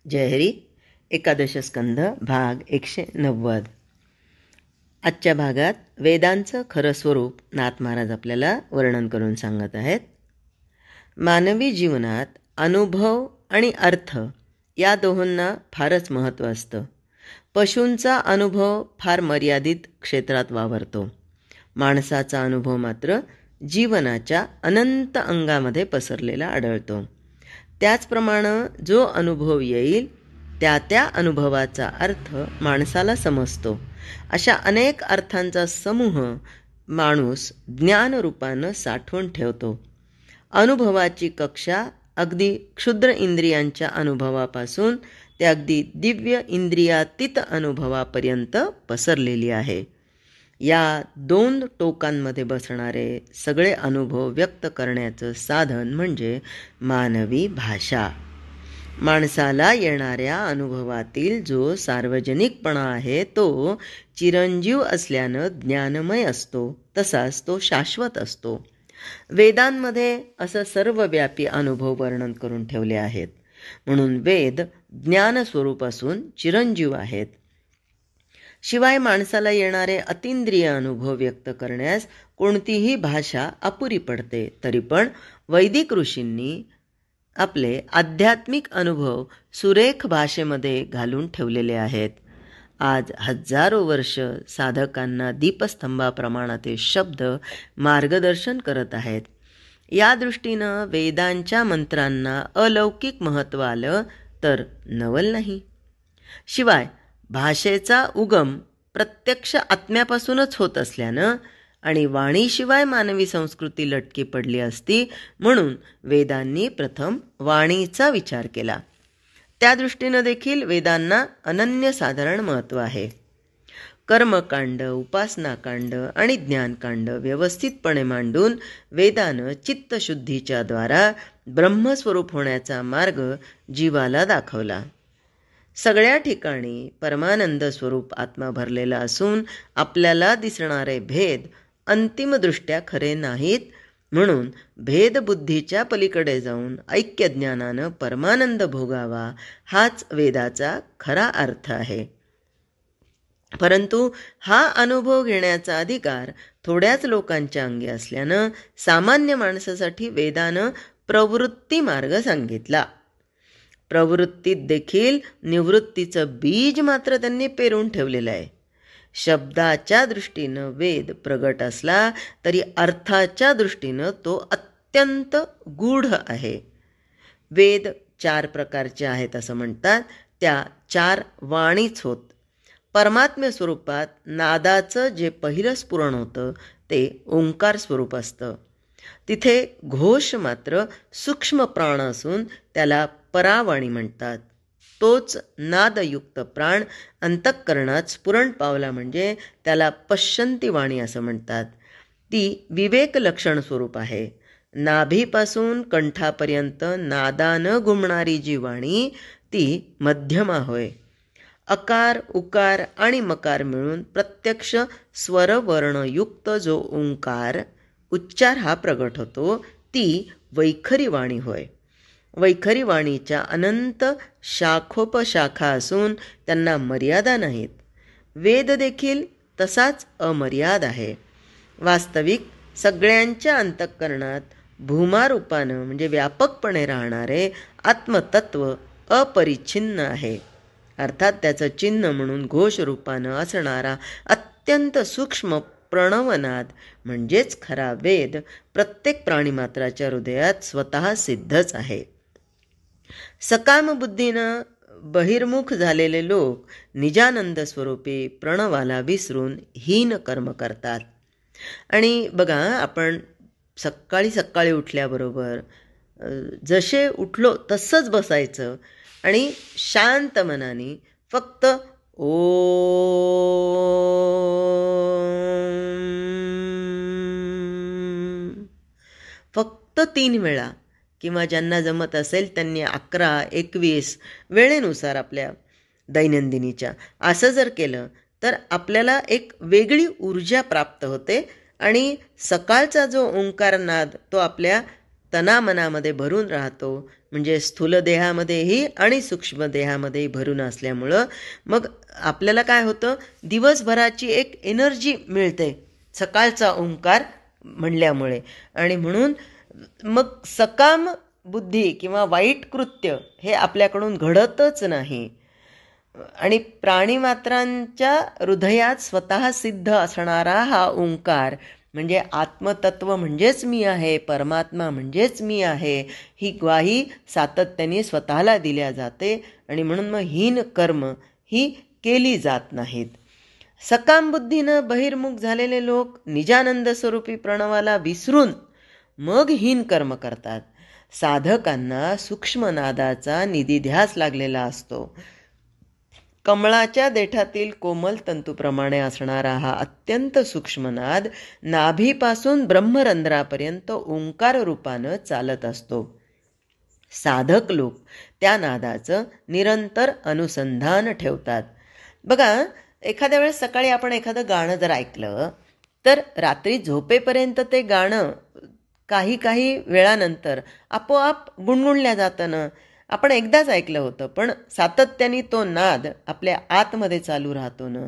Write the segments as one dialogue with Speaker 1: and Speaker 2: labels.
Speaker 1: जयहरी. एकादश स्कंध भाग 190. आजच्या भागात वेदांचं खरं स्वरूप नाथ महाराज आपल्याला वर्णन करून सांगत आहेत. मानवी जीवनात अनुभव आणि अर्थ या दोहोंना फारच महत्त्व असतं. पशूंचा अनुभव फार मर्यादित क्षेत्रात वावरतो. माणसाचा अनुभव मात्र जीवनाच्या अनंत अंगामध्ये पसरलेला आढळतो. त्याचप्रमाणे जो अनुभव येईल त्या त्या अनुभवाचा अर्थ माणसाला समजतो. अशा अनेक अर्थांचा समूह माणूस ज्ञानरूपानं साठवून ठेवतो. अनुभवाची कक्षा अगदी क्षुद्र इंद्रियांच्या अनुभवापासून ते अगदी दिव्य इंद्रियातीत अनुभवापर्यंत पसरलेली आहे. या दोन टोकांमध्ये बसणारे सगळे अनुभव व्यक्त करण्याचं साधन म्हणजे मानवी भाषा. माणसाला येणाऱ्या अनुभवातील जो सार्वजनिकपणा आहे तो चिरंजीव असल्यानं ज्ञानमय असतो, तसाच तो शाश्वत असतो. वेदांमध्ये असं सर्वव्यापी अनुभव वर्णन करून ठेवले आहेत. म्हणून वेद ज्ञानस्वरूप असून चिरंजीव आहेत. शिवाय माणसाला येणारे अतींद्रिय अनुभव व्यक्त करण्यास कोणतीही भाषा अपुरी पडते. तरी पण वैदिक ऋषींनी आपले आध्यात्मिक अनुभव सुरेख भाषेमध्ये घालून ठेवलेले आहेत. आज हजारो वर्ष साधकांना दीपस्तंभाप्रमाणात शब्द मार्गदर्शन करत आहेत. या दृष्टीनं वेदांच्या मंत्रांना अलौकिक महत्त्व आलं तर नवल नाही. शिवाय भाषेचा उगम प्रत्यक्ष आत्म्यापासूनच होत असल्यानं आणि वाणीशिवाय मानवी संस्कृती लटकी पडली असती, म्हणून वेदांनी प्रथम वाणीचा विचार केला. त्या दृष्टीनं देखील वेदांना अनन्यसाधारण महत्त्व आहे. कर्मकांड, उपासनाकांड आणि ज्ञानकांड व्यवस्थितपणे मांडून वेदानं चित्तशुद्धीच्या द्वारा ब्रह्मस्वरूप होण्याचा मार्ग जीवाला दाखवला. सगळ्या ठिकाणी परमानंद स्वरूप आत्मा भरलेला असून आपल्याला दिसणारे भेद अंतिमदृष्ट्या खरे नाहीत. म्हणून भेदबुद्धीच्या पलीकडे जाऊन ऐक्यज्ञानानं परमानंद भोगावा हाच वेदाचा खरा अर्थ आहे. परंतु हा अनुभव घेण्याचा अधिकार थोड्याच लोकांच्या अंगी असल्यानं सामान्य माणसासाठी वेदानं प्रवृत्ती मार्ग सांगितला. प्रवृत्तीत देखील निवृत्तीचं बीज मात्र त्यांनी पेरून ठेवलेलं आहे. शब्दाच्या दृष्टीनं वेद प्रगट असला तरी अर्थाच्या दृष्टीनं तो अत्यंत गूढ आहे. वेद 4 प्रकारचे आहेत असं म्हणतात. त्या 4 वाणीच होत. परमात्म्य स्वरूपात नादाचं जे पहिलं स्फुरण होतं ते ओंकार स्वरूप असतं. तिथे घोष मात्र सूक्ष्म प्राण असून त्याला परावाणी म्हणतात. तोच नादयुक्त प्राण अंतःकरणात स्फुरण पावला म्हणजे त्याला पश्यंती वाणी असं म्हणतात. ती विवेक लक्षण स्वरूप आहे. नाभीपासून कंठापर्यंत नादानं घुमणारी जी वाणी ती मध्यमा होय. अकार, उकार आणि मकार मिळून प्रत्यक्ष स्वरवर्णयुक्त जो ओंकार उच्चार हा प्रगट होतो ती वैखरी वाणी होय. वैखरी वाणीच्या अनंत शाखोपशाखा असून त्यांना मर्यादा नाहीत. वेद देखील तसाच अमर्याद आहे. वास्तविक सगळ्यांच्या अंतःकरणात भूमारूपानं म्हणजे व्यापकपणे राहणारे आत्मतत्व अपरिच्छिन्न आहे. अर्थात त्याचं चिन्ह म्हणून घोषरूपानं असणारा अत्यंत सूक्ष्म प्रणवनाद म्हणजेच खरा वेद प्रत्येक प्राणीमात्राच्या हृदयात स्वतः सिद्धच आहे. सकाम बुद्धीनं बहिर्मुख झालेले लोक निजानंद स्वरूपी प्रणवाला विसरून हीन कर्म करतात. आणि बघा, आपण सकाळी सकाळी उठल्याबरोबर जसे उठलो तसंच बसायचं आणि शांत मनाने फक्त फक्त 3 वेळा किंवा ज्यांना जमत असेल त्यांनी 11, 21 वेळेनुसार आपल्या दैनंदिनीच्या असं जर केलं तर आपल्याला एक वेगळी ऊर्जा प्राप्त होते आणि सकाळचा जो ओंकारनाद तो आपल्या तनामनामध्ये भरून राहतो, म्हणजे स्थूल देहामध्येही आणि सूक्ष्म देहामध्येही भरून असल्यामुळं मग आपल्याला काय होतं, दिवसभराची एक एनर्जी मिळते सकाळचा ओंकार म्हणल्यामुळे. आणि म्हणून मग सकाम बुद्धी किंवा वाईट कृत्य हे आपल्याकडून घडतच नाही. आणि प्राणीमात्रांच्या हृदयात स्वतः सिद्ध असणारा हा ओंकार म्हणजे आत्मतत्व म्हणजेच मी आहे, परमात्मा म्हणजेच मी आहे, ही ग्वाही सातत्याने स्वतःला दिल्या जाते. आणि म्हणून मग हीन कर्म ही केली जात नाहीत. सकाम बुद्धीनं बहिर्मुख झालेले लोक निजानंद स्वरूपी प्रणवाला विसरून मग हीन कर्म करतात. साधकांना सूक्ष्मनादाचा निधिध्यास लागलेला असतो. कमळाच्या देठातील कोमल तंतूप्रमाणे असणारा हा अत्यंत सूक्ष्मनाद नाभीपासून ब्रह्मरंध्रापर्यंत ओंकार रूपानं चालत असतो. साधक लोक त्या नादाचं निरंतर अनुसंधान ठेवतात. बघा, एखाद्या वेळेस सकाळी आपण एखादं गाणं जर ऐकलं तर रात्री झोपेपर्यंत ते गाणं काही काही वेळानंतर आपोआप गुणगुणल्या जातं ना. आपण एकदाच ऐकलं होतं, पण सातत्याने तो नाद आपल्या आतमध्ये चालू राहतो ना.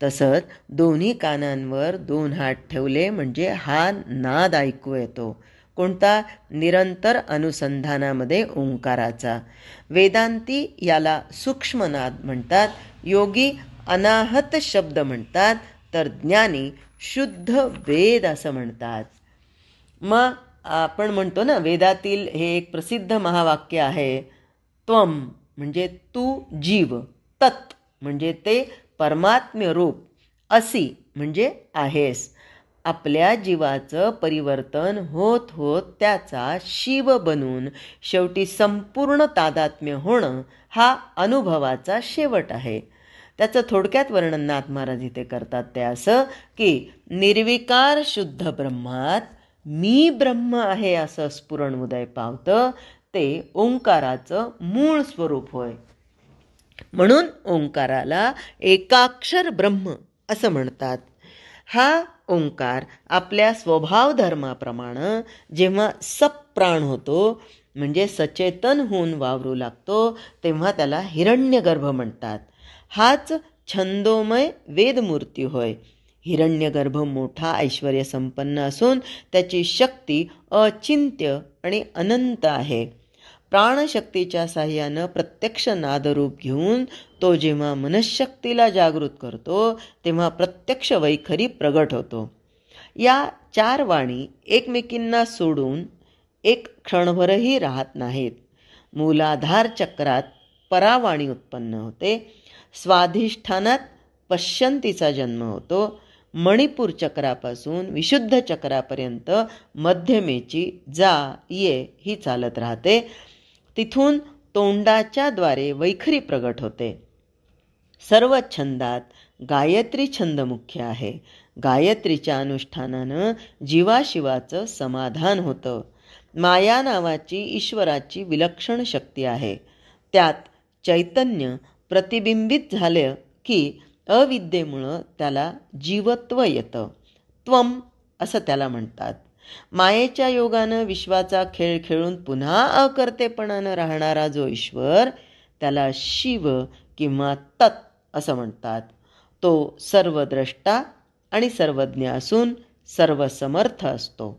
Speaker 1: तसंच दोन्ही कानांवर 2 हात ठेवले म्हणजे हा नाद ऐकू येतो. कोणता? निरंतर अनुसंधानामध्ये ओंकाराचा. वेदांती याला सूक्ष्मनाद म्हणतात, योगी अनाहत शब्द म्हणतात, तर ज्ञानी शुद्ध वेद असं म्हणतात. मग आपण म्हणतो ना, वेदातील हे एक प्रसिद्ध महावाक्य आहे, त्वम म्हणजे तू जीव, तत् म्हणजे ते परमात्म्य रूप, असी म्हणजे आहेस. आपल्या जीवाचं परिवर्तन होत होत त्याचा शिव बनून शेवटी संपूर्ण तादात्म्य होणं हा अनुभवाचा शेवट आहे. त्याचं थोडक्यात वर्णन नाथ महाराज इथे करतात ते असं की निर्विकार शुद्ध ब्रह्मात मी ब्रह्म आहे असं स्फुरण उदय पावतं, ते ओंकाराचं मूळ स्वरूप होय. म्हणून ओंकाराला एकाक्षर ब्रह्म असं म्हणतात. हा ओंकार आपल्या स्वभाव धर्माप्रमाणे जेव्हा सप्राण होतो म्हणजे सचेतन होऊन वावरू लागतो तेव्हा त्याला हिरण्यगर्भ म्हणतात. हाच छंदोमय वेदमूर्ती होय. हिरण्यगर्भ मोठा ऐश्वर्य संपन्न असून त्याची शक्ती अचिंत्य आणि अनंत आहे. प्राणशक्तीच्या साह्यानं प्रत्यक्ष नादरूप घेऊन तो जेव्हा मनशक्तीला जागृत करतो तेव्हा प्रत्यक्ष वैखरी प्रगट होतो. या 4 वाणी एकमेकींना सोडून एक क्षणभरही राहत नाहीत. मूलाधार चक्रात परावाणी उत्पन्न होते, स्वाधिष्ठानात पश्यंतीचा जन्म होतो, मणिपूर चक्रापासून विशुद्ध चक्रापर्यंत मध्यमेची जा ये ही चालत राहते. तिथून तोंडाच्या द्वारे वैखरी प्रगट होते. सर्व छंदात गायत्री छंद मुख्य आहे. गायत्रीच्या अनुष्ठानानं जीवाशिवाचं समाधान होतं. माया नावाची ईश्वराची विलक्षण शक्ती आहे. त्यात चैतन्य प्रतिबिंबित झालं की अविद्येमुळं त्याला जीवत्व येतं. त्वम असं त्याला म्हणतात. मायेच्या योगानं विश्वाचा खेळ खेळून पुन्हा अकर्तेपणानं राहणारा जो ईश्वर त्याला शिव किंवा तत् असं म्हणतात. तो सर्वद्रष्टा आणि सर्वज्ञ असून सर्वसमर्थ असतो.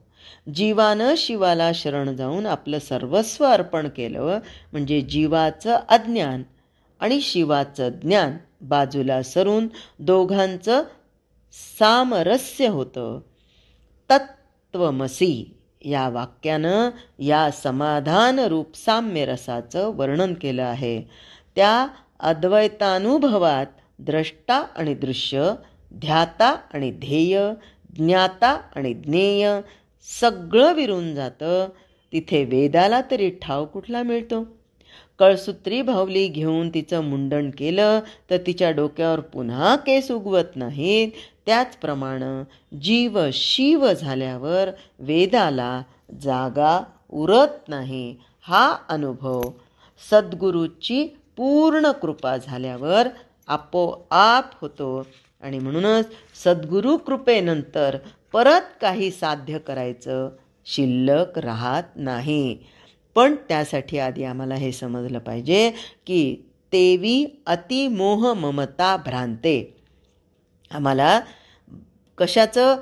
Speaker 1: जीवानं शिवाला शरण जाऊन आपलं सर्वस्व अर्पण केलं म्हणजे जीवाचं अज्ञान आणि शिवाचं ज्ञान बाजूला सरून दोघांचं सामरस्य होतं. तत्त्वमसी या वाक्यानं या समाधान रूप साम्य रसाचं वर्णन केलं आहे. त्या अद्वैतानुभवात द्रष्टा आणि दृश्य, ध्याता आणि ध्येय, ज्ञाता आणि ज्ञेय सगळं विरून जातं. तिथे वेदाला तरी ठाव कुठला मिळतो? कळसूत्री भावली घेऊन तिचं मुंडन केलं तर तिच्या डोक्यावर पुन्हा केस उगवत नाहीत. त्याचप्रमाणे जीव शिव झाल्यावर वेदाला जागा उरत नाही. हा अनुभव सद्गुरूची पूर्ण कृपा झाल्यावर आपोआप होतो. आणि म्हणूनच सद्गुरू कृपेनंतर परत काही साध्य करायचं शिल्लक राहत नाही. पण त्यासाठी आधी आम्हाला हे समजलं पाहिजे की तेवी अतिमोह ममता भ्रांते. आम्हाला कशाचं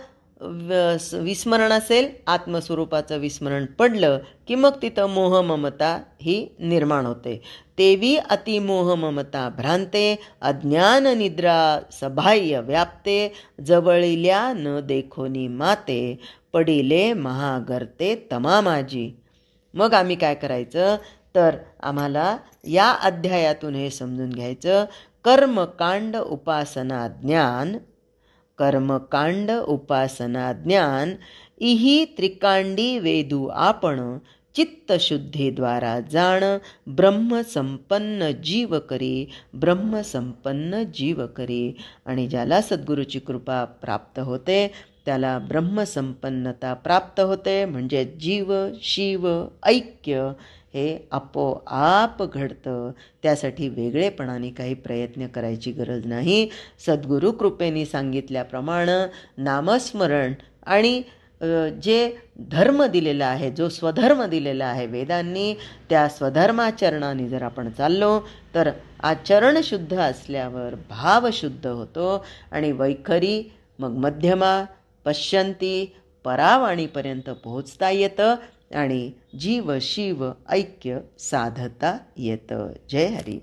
Speaker 1: विस्मरण असेल, आत्मस्वरूपाचं विस्मरण पडलं की मग तिथं मोह ममता ही निर्माण होते. तेवी अतिमोह ममता भ्रांते अज्ञान निद्रा सबाह्य व्याप्ते जवळिल्या न देखोनी माते पडिले महागर्ते तमामाजी. मग आम्ही काय करायचं तर आम्हाला या अध्यायातून हे समजून घ्यायचं, कर्मकांड उपासना ज्ञान, कर्मकांड उपासना ज्ञान इही त्रिकांडी वेदू आपण चित्तशुद्धीद्वारा जाण ब्रह्मसंपन्न जीव करी, ब्रह्मसंपन्न जीव करी. आणि ज्याला सद्गुरूची कृपा प्राप्त होते त्याला ब्रह्मसंपन्नता प्राप्त होते. म्हणजे जीव शिव ऐक्य हे आपोआप घडतं. त्यासाठी वेगळेपणाने काही प्रयत्न करायची गरज नाही. सद्गुरू कृपेने सांगितल्याप्रमाणे नामस्मरण आणि जे धर्म दिलेला आहे, जो स्वधर्म दिलेला आहे वेदांनी, त्या स्वधर्माचरणाने जर आपण चाललो तर आचरण शुद्ध असल्यावर भाव शुद्ध होतो आणि वैखरी मग मध्यमा पश्यंती परावाणीपर्यंत पोहोचता येतं आणि जीव शिव ऐक्य साधता येतं. जय हरी.